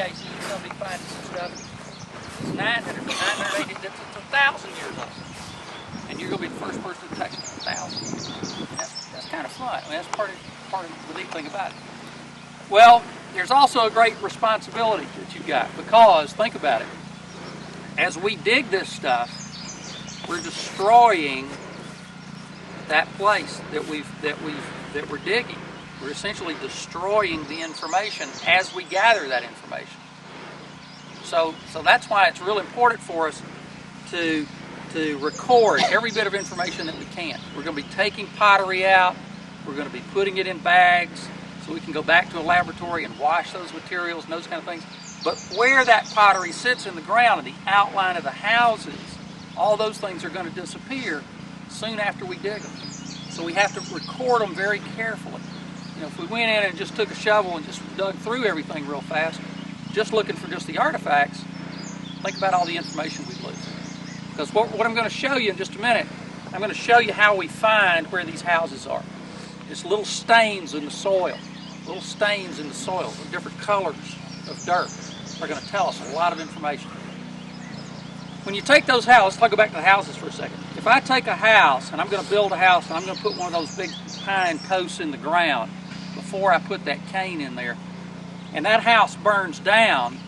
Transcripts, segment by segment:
cases, you're going to be finding some stuff that's 900, 980, that's 1,000 years old. And you're going to be the first person to touch it, 1,000. That's kind of fun. I mean, that's part of the neat thing about it. Well, there's also a great responsibility that you've got, because think about it. As we dig this stuff, we're destroying that place that we're digging. We're essentially destroying the information as we gather that information. So that's why it's real important for us to record every bit of information that we can. We're going to be taking pottery out. We're going to be putting it in bags so we can go back to a laboratory and wash those materials and those kind of things. But where that pottery sits in the ground and the outline of the houses, all those things are going to disappear soon after we dig them. So we have to record them very carefully. You know, if we went in and just took a shovel and just dug through everything real fast, just looking for just the artifacts, think about all the information we'd lose. Because what I'm going to show you in just a minute, I'm going to show you how we find where these houses are. It's little stains in the soil. Little stains in the soil of different colors of dirt are going to tell us a lot of information. When you take those houses, let's go back to the houses for a second. If I take a house and I'm going to build a house and I'm going to put one of those big pine posts in the ground before I put that cane in there, and that house burns down,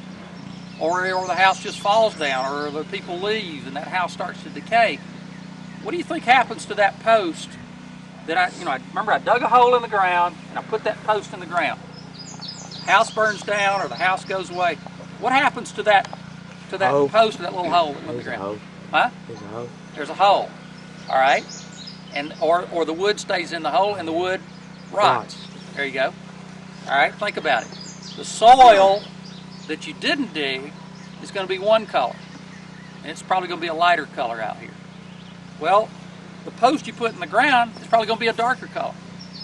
or the house just falls down, or the people leave and that house starts to decay, what do you think happens to that post that I remember I dug a hole in the ground and I put that post in the ground. House burns down or the house goes away. What happens to that post, to that little hole in the ground? Huh? There's a hole. There's a hole. All right. And or the wood stays in the hole and the wood rots. There you go. All right, think about it. The soil that you didn't dig is going to be one color. And it's probably going to be a lighter color out here. Well, the post you put in the ground is probably going to be a darker color,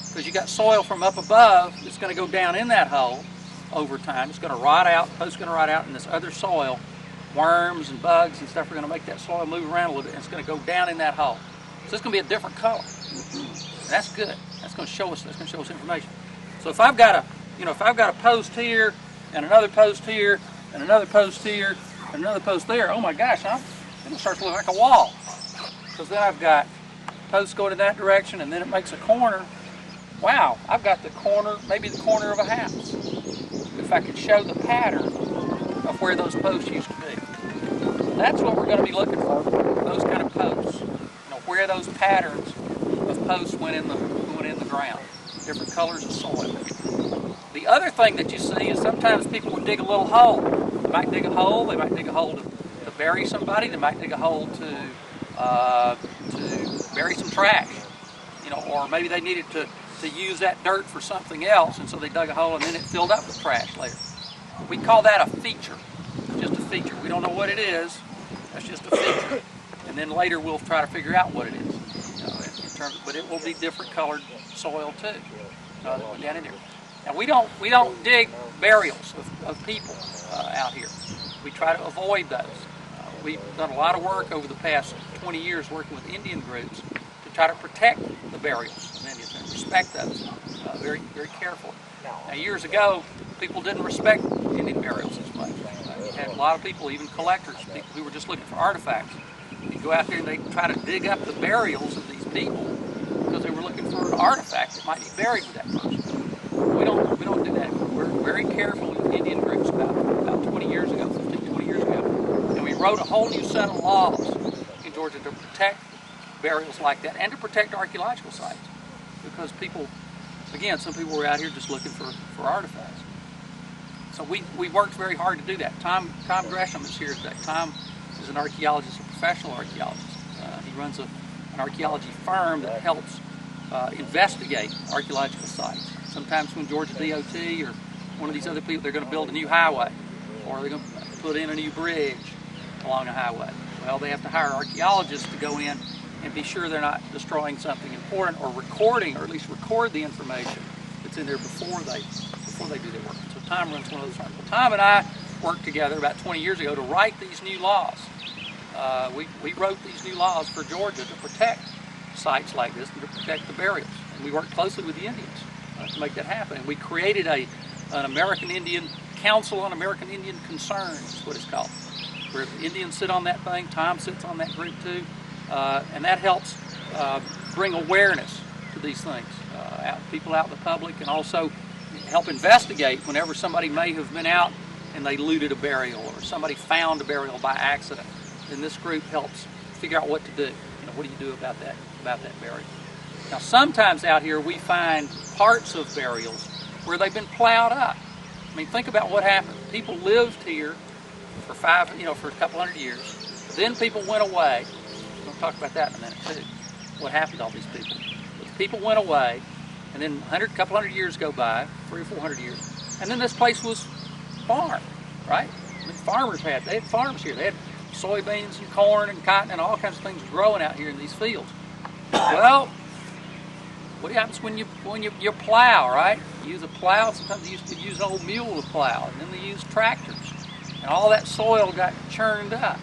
because you got soil from up above that's going to go down in that hole over time. It's going to rot out, the post's going to rot out, and this other soil, worms and bugs and stuff are going to make that soil move around a little bit, and it's going to go down in that hole. So it's going to be a different color. And that's good. That's going to show us information. So if I've got a post here and another post here and another post here and another post there, oh my gosh, it'll start to look like a wall. Because then I've got posts going in that direction, and then it makes a corner. Wow, I've got the corner, maybe the corner of a house. If I could show the pattern of where those posts used to be. That's what we're going to be looking for, those kind of posts. Where those patterns of posts went in the ground. Different colors of soil. The other thing that you see is sometimes people would dig a little hole. They might dig a hole to bury somebody. They might dig a hole to bury some trash, or maybe they needed to use that dirt for something else, and so they dug a hole and then it filled up with trash later. We call that a feature, just a feature. We don't know what it is, that's just a feature. And then later we'll try to figure out what it is, but it will be different colored soil too, down in there. Now we don't dig burials of people out here. We try to avoid those. We've done a lot of work over the past 20 years working with Indian groups to try to protect the burials of Indians and respect those very, very carefully. Now, years ago, people didn't respect Indian burials as much. You had a lot of people, even collectors, people who were just looking for artifacts. You'd go out there and they'd try to dig up the burials of these people because they were looking for an artifact that might be buried with that person. We don't do that. We're very careful with Indian groups about 20 years ago, 15, 20 years ago. And we wrote a whole new set of laws in Georgia to protect burials like that and to protect archaeological sites. Because some people were out here just looking for artifacts. So we worked very hard to do that. Tom Gresham is here today. Tom is an archaeologist, a professional archaeologist. He runs an archaeology firm that helps investigate archaeological sites. Sometimes when Georgia DOT or one of these other people, they're going to build a new highway, or they're going to put in a new bridge along a highway. Well, they have to hire archaeologists to go in and be sure they're not destroying something important, or recording, or at least record the information that's in there before they do their work. So Tom runs one of those firms. Well, Tom and I worked together about 20 years ago to write these new laws. We wrote these new laws for Georgia to protect sites like this and to protect the burials. And we worked closely with the Indians to make that happen. And we created an American Indian Council on American Indian Concerns, is what it's called, where the Indians sit on that thing. Tom sits on that group too, and that helps bring awareness to these things, people out in the public, and also help investigate whenever somebody may have been out and they looted a burial, or somebody found a burial by accident. Then this group helps figure out what to do. You know, what do you do about that burial? Now, sometimes out here we find parts of burials where they've been plowed up. I mean, think about what happened. People lived here for for a couple hundred years. Then people went away. We'll talk about that in a minute too. What happened to all these people? But people went away, and then a couple hundred years go by, 300 or 400 years, and then this place was farmed, right? I mean, they had farms here. They had soybeans and corn and cotton and all kinds of things growing out here in these fields. Well, what happens when you plow, right? You use a plow. Sometimes they used to use an old mule to plow, and then they used tractors, and all that soil got churned up.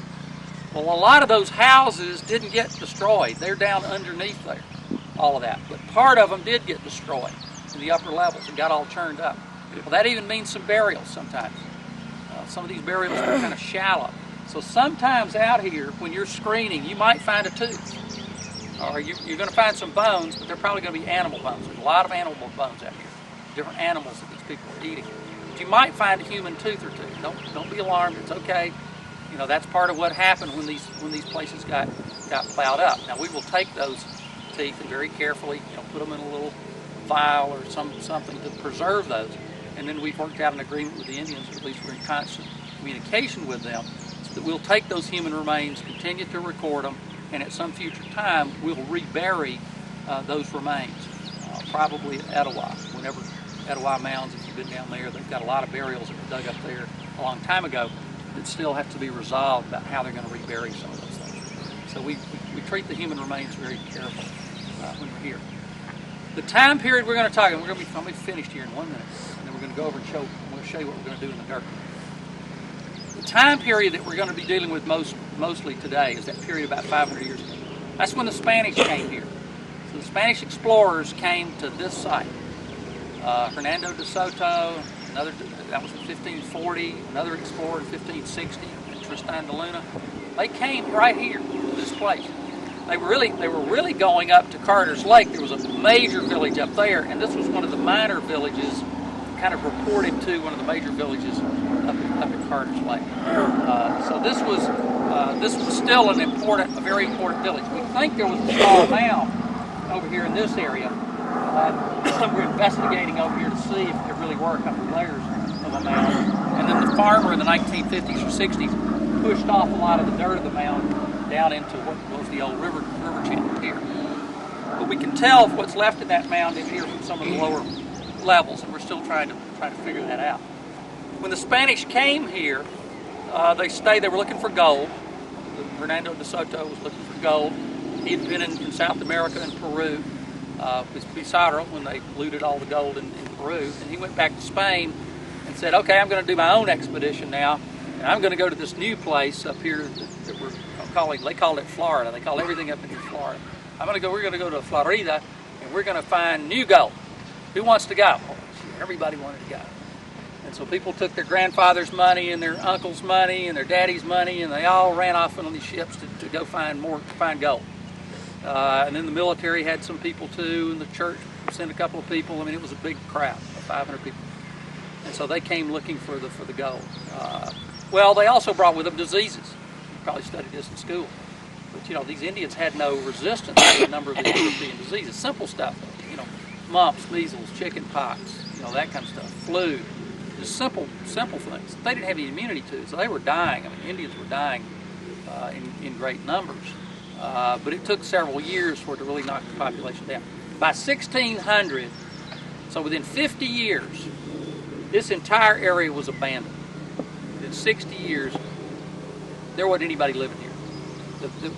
Well, a lot of those houses didn't get destroyed. They're down underneath there, all of that. But part of them did get destroyed in the upper levels and got all churned up. Well, that even means some burials sometimes. Some of these burials are kind of shallow. So sometimes out here, when you're screening, you might find a tooth. Or you're going to find some bones, but they're probably going to be animal bones. There's a lot of animal bones out here, different animals that these people are eating. But you might find a human tooth or two. Don't be alarmed. It's okay. You know, that's part of what happened when these places got plowed up. Now, we will take those teeth and very carefully, put them in a little vial or something to preserve those. And then we've worked out an agreement with the Indians, or at least we're in constant communication with them, so that we'll take those human remains, continue to record them, and at some future time, we'll rebury those remains, probably at Etowah. Whenever Etowah Mounds, if you've been down there, they've got a lot of burials that were dug up there a long time ago that still have to be resolved about how they're going to rebury some of those things. So we treat the human remains very carefully when we're here. The time period we're going to talk about, I'm going to be finished here in 1 minute, and then we're going to go over and show you what we're going to do in the dirt. The time period that we're going to be dealing with mostly today is that period about 500 years ago. That's when the Spanish came here. So the Spanish explorers came to this site. Hernando DeSoto, that was in 1540, another explorer in 1560, and Tristan de Luna. They came right here to this place. They were really going up to Carter's Lake. There was a major village up there, and this was one of the minor villages, kind of reported to one of the major villages up at Carter's Lake. So this was still a very important village. We think there was a small mound over here in this area. We're investigating over here to see if there really were a couple layers of a mound. And then the farmer in the 1950s or 60s pushed off a lot of the dirt of the mound down into what was the old river channel here. But we can tell what's left in that mound in here from some of the lower levels, and we're still trying to figure that out. When the Spanish came here, they were looking for gold. Hernando DeSoto was looking for gold. He'd been in South America and Peru with Pizarro when they looted all the gold in Peru, and he went back to Spain and said, okay, I'm going to do my own expedition now, and I'm going to go to this new place up here that they called it Florida. They call everything up in here Florida. We're going to go to Florida, and we're going to find new gold. Who wants to go? Well, everybody wanted to go. And so people took their grandfather's money and their uncle's money and their daddy's money, and they all ran off on these ships to go find gold. And then the military had some people too, and the church sent a couple of people. I mean, it was a big crowd, 500 people. And so they came looking for the gold. Well, they also brought with them diseases. You probably studied this in school. But these Indians had no resistance to a number of the European diseases. Simple stuff, mumps, measles, chicken pox, that kind of stuff, flu. Just simple things. They didn't have any immunity to, so they were dying. I mean, Indians were dying in great numbers. But it took several years for it to really knock the population down. By 1600, so within 50 years, this entire area was abandoned. Within 60 years, there wasn't anybody living here.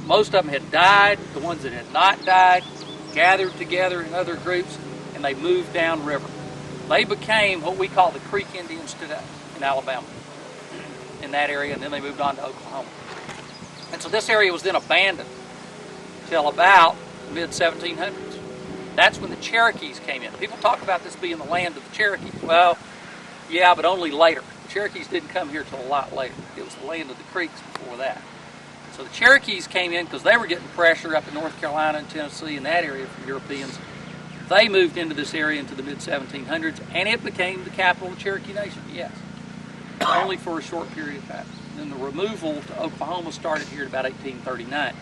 Most of them had died. The ones that had not died gathered together in other groups, and they moved downriver. They became what we call the Creek Indians today in Alabama, in that area, and then they moved on to Oklahoma. And so this area was then abandoned till about the mid-1700s. That's when the Cherokees came in. People talk about this being the land of the Cherokees. Well, yeah, but only later. The Cherokees didn't come here till a lot later. It was the land of the Creeks before that. So the Cherokees came in because they were getting pressure up in North Carolina and Tennessee and that area from Europeans. They moved into this area into the mid-1700s, and it became the capital of the Cherokee Nation, yes. Only for a short period of time. Then the removal to Oklahoma started here at about 1839.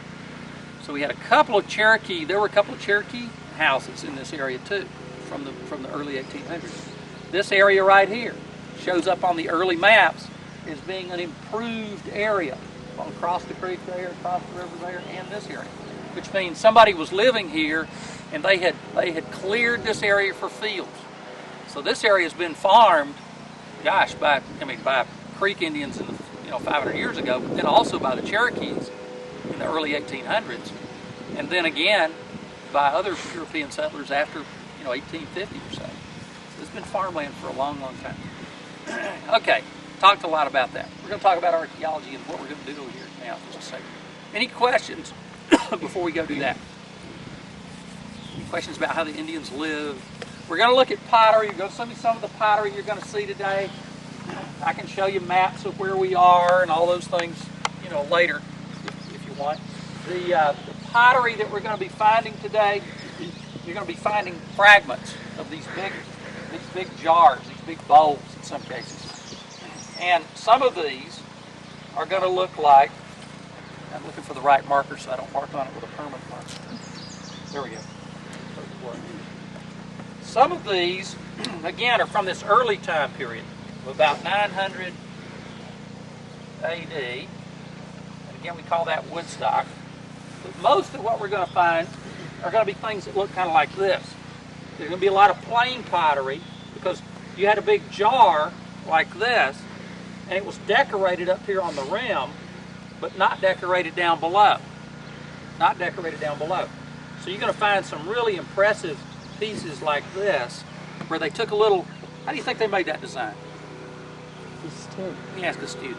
So we had a couple of Cherokee, there were a couple of Cherokee houses in this area too, from the early 1800s. This area right here shows up on the early maps as being an improved area. Across the creek there, across the river there, and this area. Which means somebody was living here and they had cleared this area for fields. So this area has been farmed, gosh, by Creek Indians in the, 500 years ago, but then also by the Cherokees in the early 1800s, and then again by other European settlers after 1850 or so. So it's been farmland for a long, long time. Okay, talked a lot about that. We're going to talk about archaeology and what we're going to do over here now. Just a second. Any questions before we go do that? Any questions about how the Indians live? We're going to look at pottery. You're going to show me some of the pottery you're going to see today. I can show you maps of where we are and all those things, later if you want. The pottery that we're going to be finding today, you're going to be finding fragments of these big jars, these big bowls in some cases. And some of these are going to look like, I'm looking for the right marker so I don't mark on it with a permanent marker. There we go. Some of these, again, are from this early time period of about 900 AD. And again, we call that Woodstock. But most of what we're going to find are going to be things that look kind of like this. There's going to be a lot of plain pottery because you had a big jar like this, and it was decorated up here on the rim, but not decorated down below. Not decorated down below. So you're going to find some really impressive pieces like this, where they took a little, how do you think they made that design? A stick. Let me ask a student.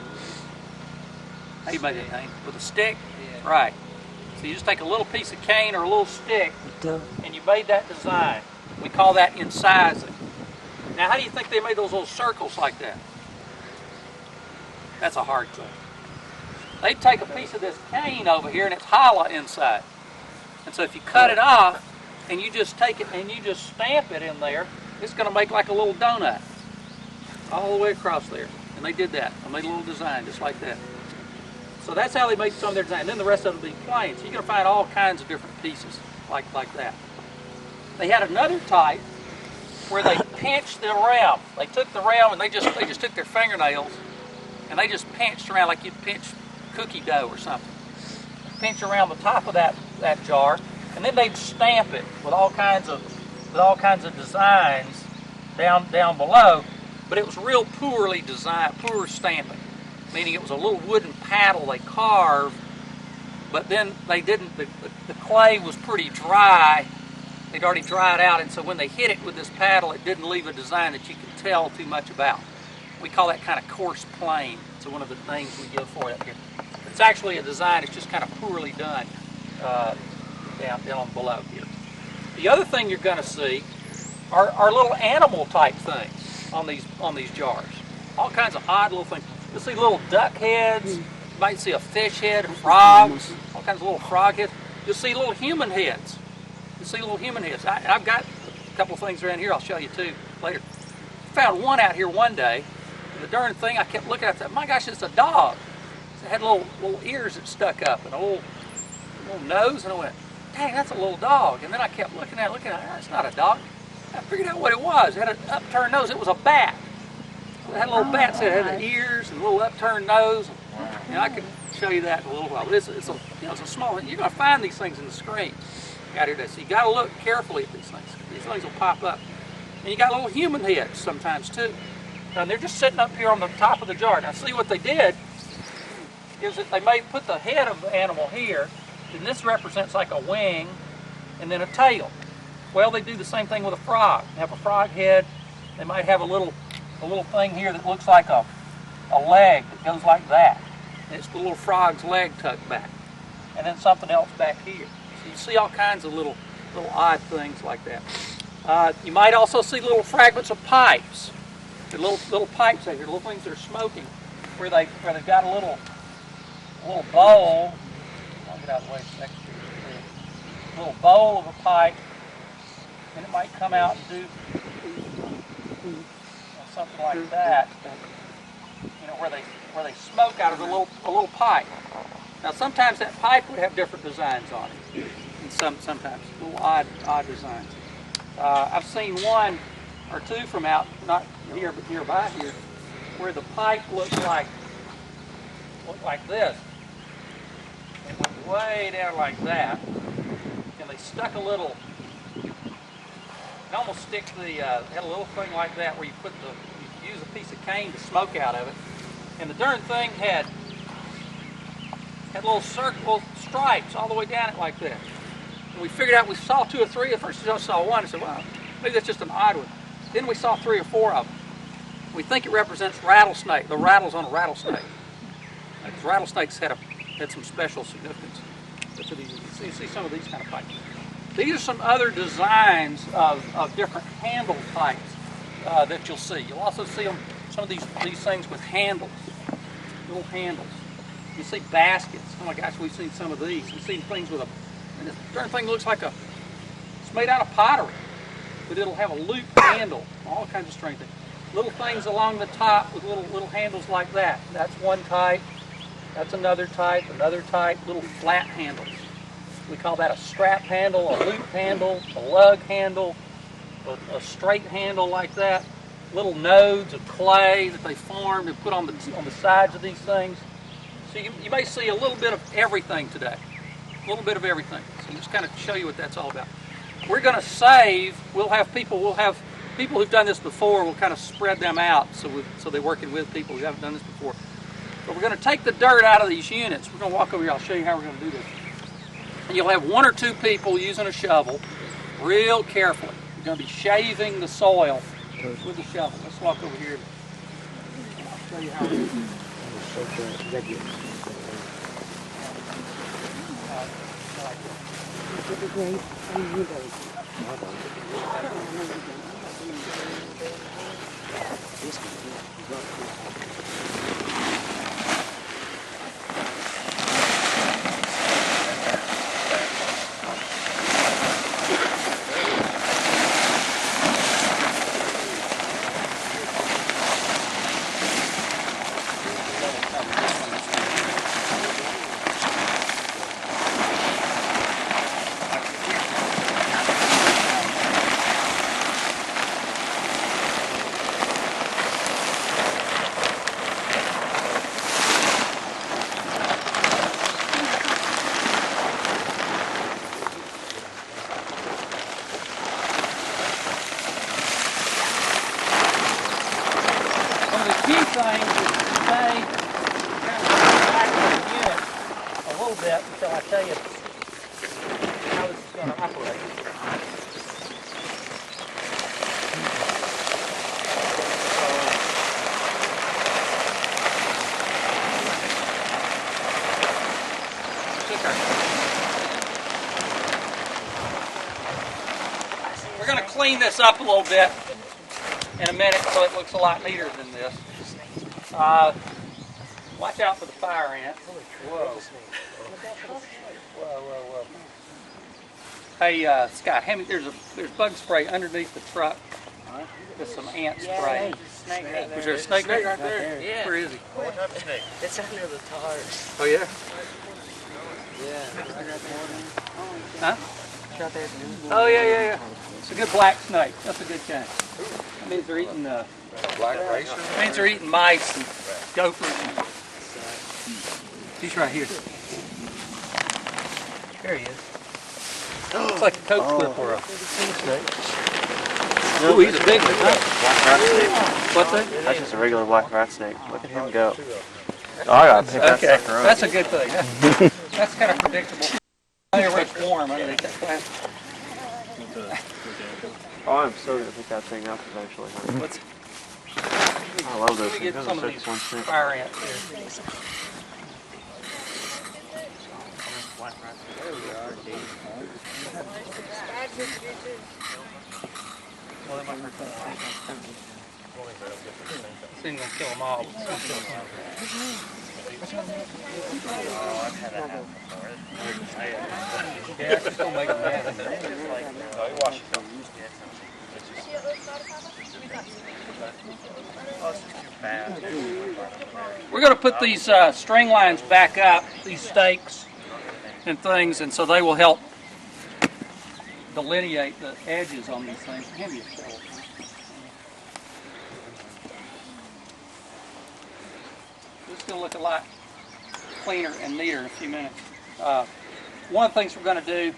How you made that thing? With a stick? Yeah. Right. So you just take a little piece of cane or a little stick, and you made that design. We call that incising. Now how do you think they made those little circles like that? That's a hard thing. They take a piece of this cane over here and it's hollow inside. And so if you cut it off and you just take it and you just stamp it in there, it's going to make like a little donut all the way across there. And they did that. They made a little design just like that. So that's how they made some of their design. And then the rest of them will be plain. So you're going to find all kinds of different pieces like that. They had another type where they pinched the rim. They took the rim and they just took their fingernails and they just pinched around like you'd pinch cookie dough or something. Pinch around the top of that jar, and then they'd stamp it with all kinds of designs down below. But it was real poorly designed, poor stamping, meaning it was a little wooden paddle they carved, but then they didn't. The clay was pretty dry. They'd already dried out, and so when they hit it with this paddle, it didn't leave a design that you could tell too much about. We call that kind of coarse plane. So one of the names we give for it up here. It's actually a design. It's just kind of poorly done down below here. The other thing you're going to see are little animal type things on these jars. All kinds of odd little things. You'll see little duck heads. You might see a fish head, frogs, all kinds of little frog heads. You'll see little human heads. I've got a couple of things around here I'll show you too later. Found one out here one day, and the darn thing I kept looking at, I thought, my gosh, it's a dog. It had little ears that stuck up and a little nose, and I went, dang, that's a little dog. And then I kept looking at it, it's not a dog. I figured out what it was. It had an upturned nose. It was a bat. So it had a little bat, so it had the ears and a little upturned nose. And I could show you that in a little while. But it's a small thing. You're going to find these things in the screen out here today. So you got to look carefully at these things. These things will pop up. And you got little human heads sometimes too. And they're just sitting up here on the top of the jar. Now see what they did is that they put the head of the animal here, and this represents like a wing and then a tail. Well, they do the same thing with a frog. They have a frog head. They might have a little thing here that looks like a leg that goes like that. And it's the little frog's leg tucked back. And then something else back here. So you see all kinds of little odd things like that. You might also see little fragments of pipes. The little pipes out here, little things that are smoking, where they've got a little bowl. I'll get out of the way next to you. A little bowl of a pipe, and it might come out and do something like that. You know, where they smoke out of a little pipe. Now sometimes that pipe would have different designs on it, and sometimes little odd designs. I've seen one or two from out, not here but nearby here, where the pipe looked like this. It went way down like that, and they stuck a little. It almost stick had a little thing like that where you use a piece of cane to smoke out of it, and the darn thing had little circle stripes all the way down it like that. And we figured out, we saw 2 or 3. At first we just saw one. I said, well, maybe that's just an odd one. Then we saw 3 or 4 of them. We think it represents rattlesnake, the rattles on a rattlesnake. Because rattlesnakes had some special significance. You see some of these kind of pipes. These are some other designs of different handle pipes that you'll see. You'll also see some of these things with handles, little handles. You see baskets. Oh my gosh, we've seen some of these. We've seen things with and this darn thing looks like it's made out of pottery, but it'll have a loop handle, all kinds of strange things. Little things along the top with little handles like that. That's one type. That's another type, little flat handles. We call that a strap handle, a loop handle, a lug handle, a straight handle like that. Little nodes of clay that they formed and put on the sides of these things. So you may see a little bit of everything today. A little bit of everything. So just kind of show you what that's all about. We're going to save, we'll have people who've done this before, we'll kind of spread them out so they're working with people who haven't done this before. But we're going to take the dirt out of these units. We're going to walk over here, I'll show you how we're going to do this. And you'll have 1 or 2 people using a shovel real carefully. You're going to be shaving the soil with the shovel. Let's walk over here. I'll show you how we do it. Until I tell you how this is going to operate. We're going to clean this up a little bit in a minute so it looks a lot neater than this. Watch out for the fire ant. Whoa. Whoa. Hey, Scott, there's bug spray underneath the truck. There's some ant spray. Was there a snake right there? Yeah. Where is he? What type of snake? It's under the tires. Oh, yeah? Yeah. Huh? Oh, yeah. It's a good black snake. That's a good kind. That means they're eating Black racer? That means they're eating mice and gophers. He's right here. There he is. Looks like a coat clip or a snake. Oh, he's a big one, huh? Black rat snake. What's that? That's just a regular black rat snake. Look at him go. Oh, I gotta pick that sucker up. That's a good thing. That's kind of predictable. Where it's warm underneath that plastic. Oh, I'm so gonna pick that thing up eventually. Let's I love those get things. Those some are of these such one snake. fire ants here. Well, they might hurt that. Soon gonna kill them all. Yeah, it's just gonna make them mad. We're going to put these string lines back up, these stakes and things, and so they will help delineate the edges on these things. Hand me a shovel. This is going to look a lot cleaner and neater in a few minutes. One of the things we're going to do,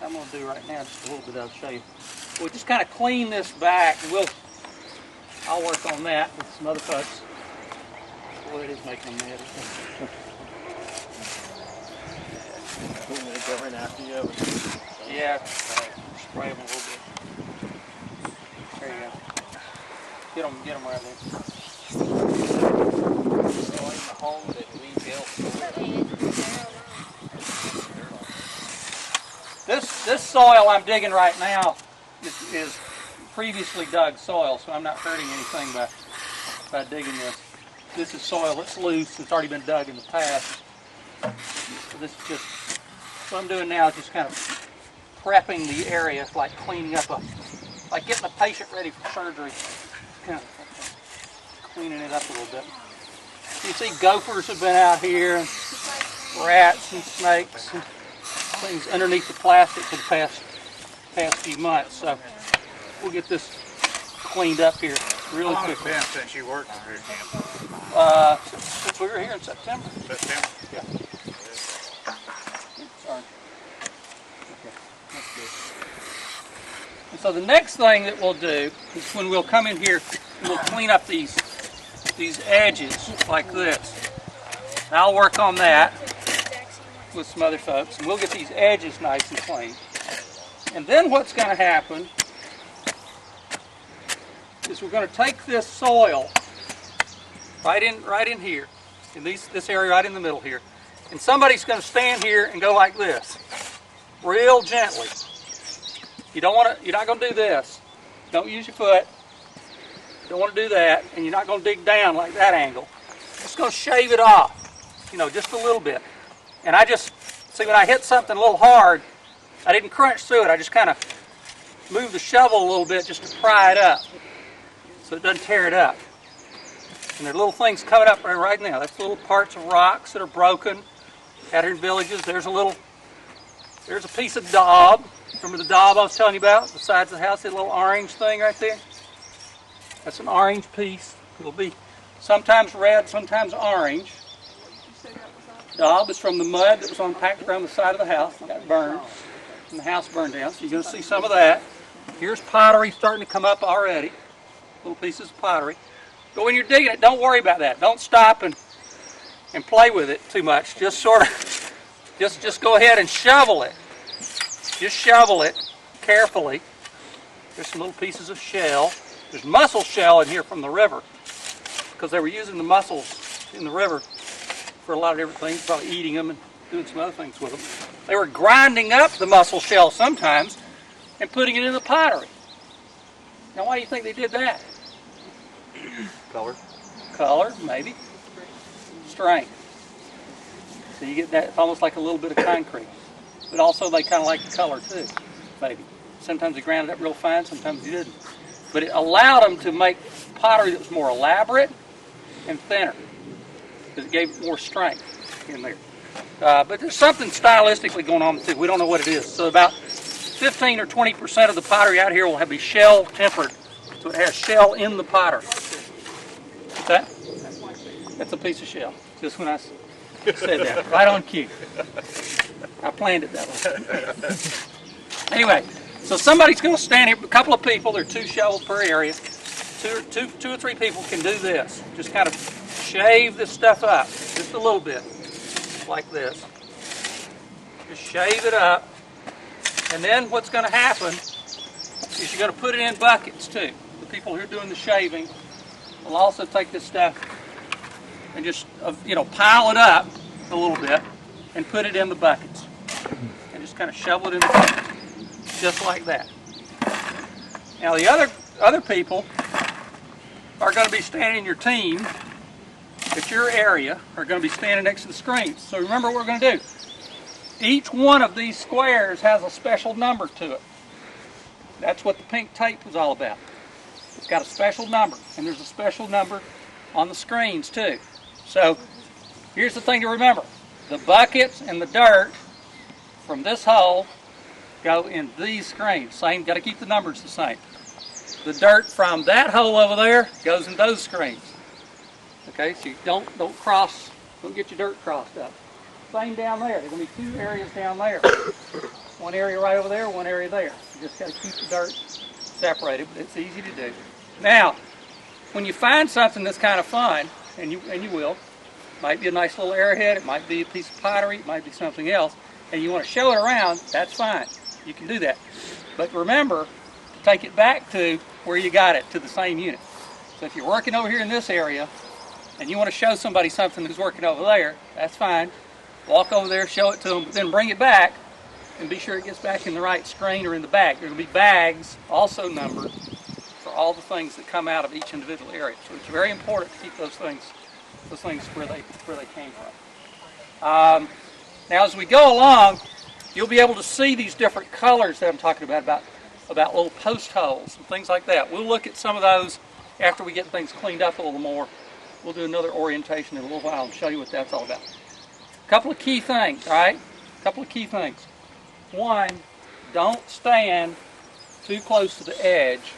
I'm going to do right now, just a little bit, I'll show you. We'll just kind of clean this back, and I'll work on that with some other folks. Boy, it is making them mad. Go right after you. Yeah, spray them a little bit. There you go. Get them right there. In the hole that we built. This soil I'm digging right now is previously dug soil, so I'm not hurting anything by digging this. This is soil that's loose. It's already been dug in the past. So this is just, what I'm doing now is just kind of prepping the area, like cleaning up like getting a patient ready for surgery. Kind of cleaning it up a little bit. You see gophers have been out here, and rats and snakes and things underneath the plastic for the past few months. So we'll get this cleaned up here really quickly. How long has it been since you worked in here, Tim? Since we were here in September. September? Yeah. Sorry. Okay, that's good. And so the next thing that we'll do is when we'll come in here and we'll clean up these edges like this. And I'll work on that with some other folks, and we'll get these edges nice and clean. And then what's going to happen is we're going to take this soil right in here, in this area right in the middle here, and somebody's going to stand here and go like this, real gently. You're not going to do this. Don't use your foot. You don't want to do that, and you're not going to dig down like that angle. Just going to shave it off, just a little bit. And I just see when I hit something a little hard, I didn't crunch through it. I just kind of moved the shovel a little bit just to pry it up, so it doesn't tear it up. And there are little things coming up right now. That's little parts of rocks that are broken out here in villages. There's a piece of daub. Remember the daub I was telling you about? The sides of the house, that little orange thing right there? That's an orange piece. It'll be sometimes red, sometimes orange. Daub is from the mud that was packed around the side of the house. It got burned. And the house burned down. So you're going to see some of that. Here's pottery starting to come up already. Little pieces of pottery. But when you're digging it, don't worry about that. Don't stop and play with it too much. Just sort of, just go ahead and shovel it. Just shovel it carefully. There's some little pieces of shell. There's mussel shell in here from the river, because they were using the mussels in the river for a lot of different things, probably eating them and doing some other things with them. They were grinding up the mussel shell sometimes and putting it in the pottery. Now, why do you think they did that? Color. Color, maybe. Strength. So you get that, it's almost like a little bit of concrete. But also they kind of like the color too, maybe. Sometimes they ground it up real fine, sometimes they didn't. But it allowed them to make pottery that was more elaborate and thinner, because it gave more strength in there. But there's something stylistically going on too. We don't know what it is. So about 15 or 20% of the pottery out here will be shell tempered. So it has shell in the pottery. That's a piece of shell. Just when I said that. Right on cue. I planned it that way. Anyway, so somebody's going to stand here, a couple of people, there are 2 shovels per area. Two or three people can do this. Just kind of shave this stuff up, just a little bit, like this. Just shave it up. And then what's going to happen is you're going to put it in buckets too. The people who are doing the shaving will also take this stuff and just pile it up a little bit and put it in the buckets. And just kind of shovel it in the bucket, just like that. Now the other people are going to be standing, your team, at your area, are going to be standing next to the screens. So remember what we're going to do. Each one of these squares has a special number to it. That's what the pink tape was all about. It's got a special number, and there's a special number on the screens too. So here's the thing to remember. The buckets and the dirt from this hole go in these screens. Same, got to keep the numbers the same. The dirt from that hole over there goes in those screens. Okay, so you don't get your dirt crossed up. Same down there. There's going to be two areas down there. One area right over there, one area there. You just got to keep the dirt separated, but it's easy to do. Now, when you find something that's kind of fun, and you will, might be a nice little arrowhead, it might be a piece of pottery, it might be something else, and you want to show it around, that's fine. You can do that. But remember to take it back to where you got it, to the same unit. So if you're working over here in this area, and you want to show somebody something who's working over there, that's fine. Walk over there, show it to them, but then bring it back, and be sure it gets back in the right screen or in the bag. There will be bags, also numbered, for all the things that come out of each individual area. So it's very important to keep those things where they came from. Now, as we go along, you'll be able to see these different colors that I'm talking about little post holes and things like that. We'll look at some of those after we get things cleaned up a little more. We'll do another orientation in a little while and show you what that's all about. A couple of key things, all right? A couple of key things. One, don't stand too close to the edge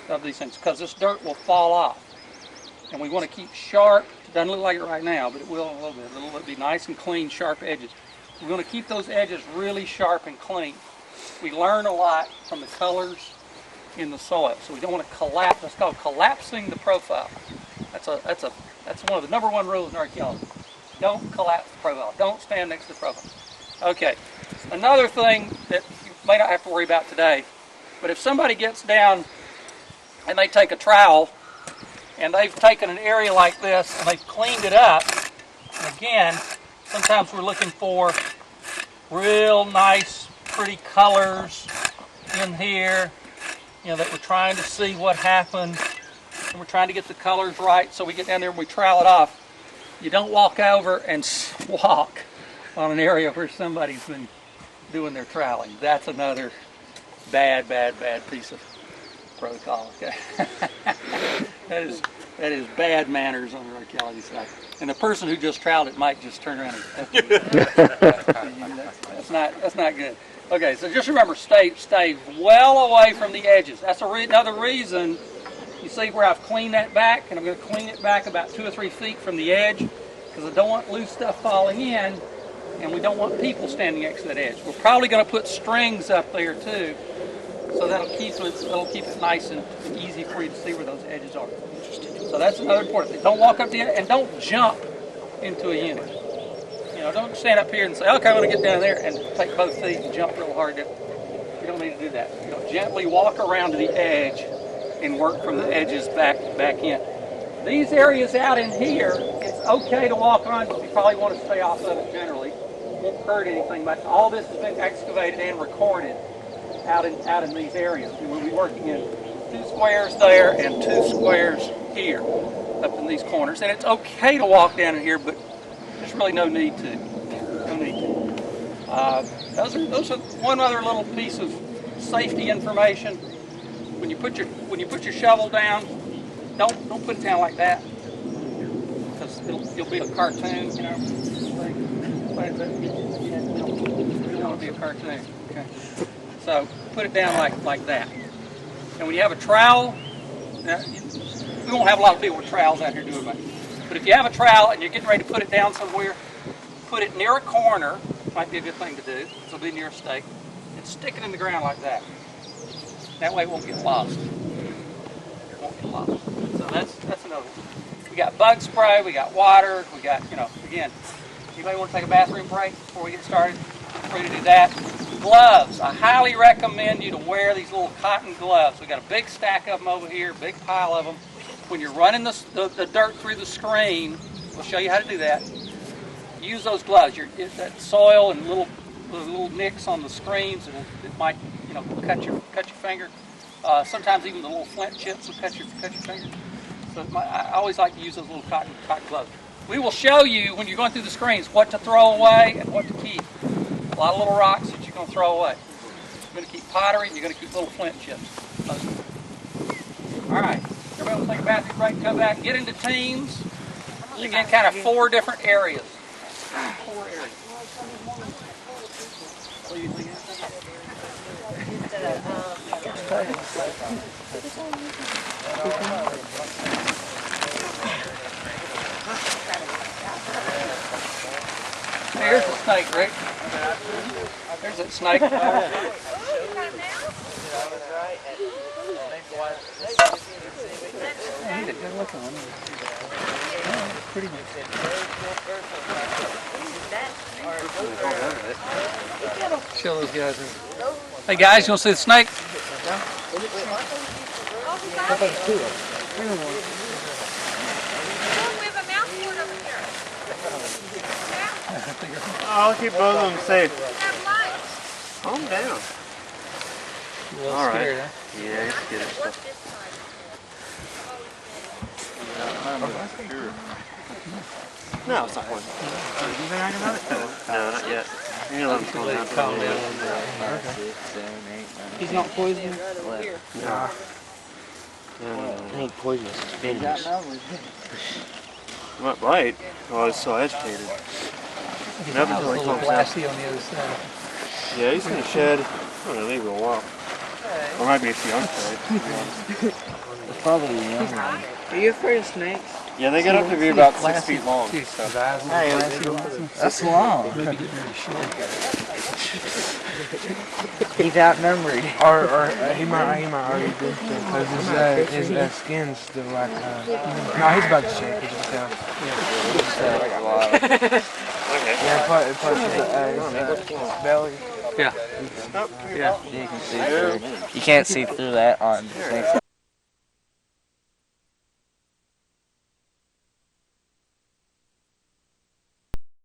of these things because this dirt will fall off. And we want to keep sharp. It doesn't look like it right now, but it will in a little bit. It'll be nice and clean, sharp edges. We're going to keep those edges really sharp and clean. We learn a lot from the colors in the soil, so we don't want to collapse. That's called collapsing the profile. That's one of the number one rules in archaeology. Don't collapse the profile. Don't stand next to the profile. Okay. Another thing that you may not have to worry about today, but if somebody gets down and they take a trowel and they've taken an area like this and they've cleaned it up, and again, sometimes we're looking for real nice, pretty colors in here, that we're trying to see what happened, and we're trying to get the colors right, so we get down there and we trowel it off. You don't walk over and walk on an area where somebody's been doing their troweling. That's another bad piece of protocol. Okay, that is bad manners on the archaeology side. And the person who just troweled it might just turn around and that's not good. Okay, so just remember, stay well away from the edges. That's another reason. You see where I've cleaned that back, and I'm going to clean it back about 2 or 3 feet from the edge because I don't want loose stuff falling in, and we don't want people standing next to that edge. We're probably going to put strings up there too, so that'll keep it nice and easy for you to see where those edges are. So that's another important thing. Don't walk up the edge, and don't jump into a unit. Don't stand up here and say, okay, I'm going to get down there and take both feet and jump real hard. You don't need to do that. Gently walk around to the edge and work from the edges back in. These areas out in here, it's okay to walk on, but you probably want to stay off of it generally. It won't hurt anything, but all this has been excavated and recorded out in these areas. We'll be working in 2 squares there and 2 squares here, up in these corners. And it's okay to walk down in here, but there's really no need to. Those are one other little piece of safety information. When you put your shovel down, don't put it down like that, because you'll be a cartoon. You don't want to be a cartoon. Okay. So put it down like that. And when you have a trowel, we won't have a lot of people with trowels out here doing that. But if you have a trowel and you're getting ready to put it down somewhere, put it near a corner. Might be a good thing to do. It'll be near a stake, and stick it in the ground like that. That way it won't get lost. It won't get lost. So that's another one. We got bug spray, we got water, we got, again, anybody want to take a bathroom break before we get started? Feel free to do that. Gloves. I highly recommend you to wear these little cotton gloves. We got a big stack of them over here, big pile of them. When you're running the dirt through the screen, we'll show you how to do that. Use those gloves. That soil and little nicks on the screens, it might cut your finger. Sometimes even the little flint chips will cut your finger. So I always like to use those little cotton gloves. We will show you when you're going through the screens what to throw away and what to keep. A lot of little rocks that you're going to throw away. You're going to keep pottery and you're going to keep little flint chips. All right, everybody will take a bathroom break, come back, get into teams. Again, kind of 4 different areas. 4 areas. What do you think? Here's the snake, Rick. There's that snake. He's a good looking one. Pretty good. Show those guys. Hey guys, you want to see the snake? I'll keep both of them safe. Calm down. All right. Scared, huh? Yeah, it's good stuff. No, it's not one. You been writing about it? No, not yet. You're gonna let him calm down. He's not poisonous? No. He ain't poisonous. It's dangerous. Might bite. Oh, he's so agitated. Nothing until he calms down. Glassy on the other side. Yeah, he's gonna shed. I don't know, maybe a while. Or might be a young side. Probably young. Are you afraid of snakes? Yeah, they get up to be about 6 feet long. So. Hey, that's long. He's outnumbered. Or he might already do because his skin's still like no, he's about to shake. He just down. Yeah, part his belly. Yeah. Yeah, you can see through. You can't see through that on snakes.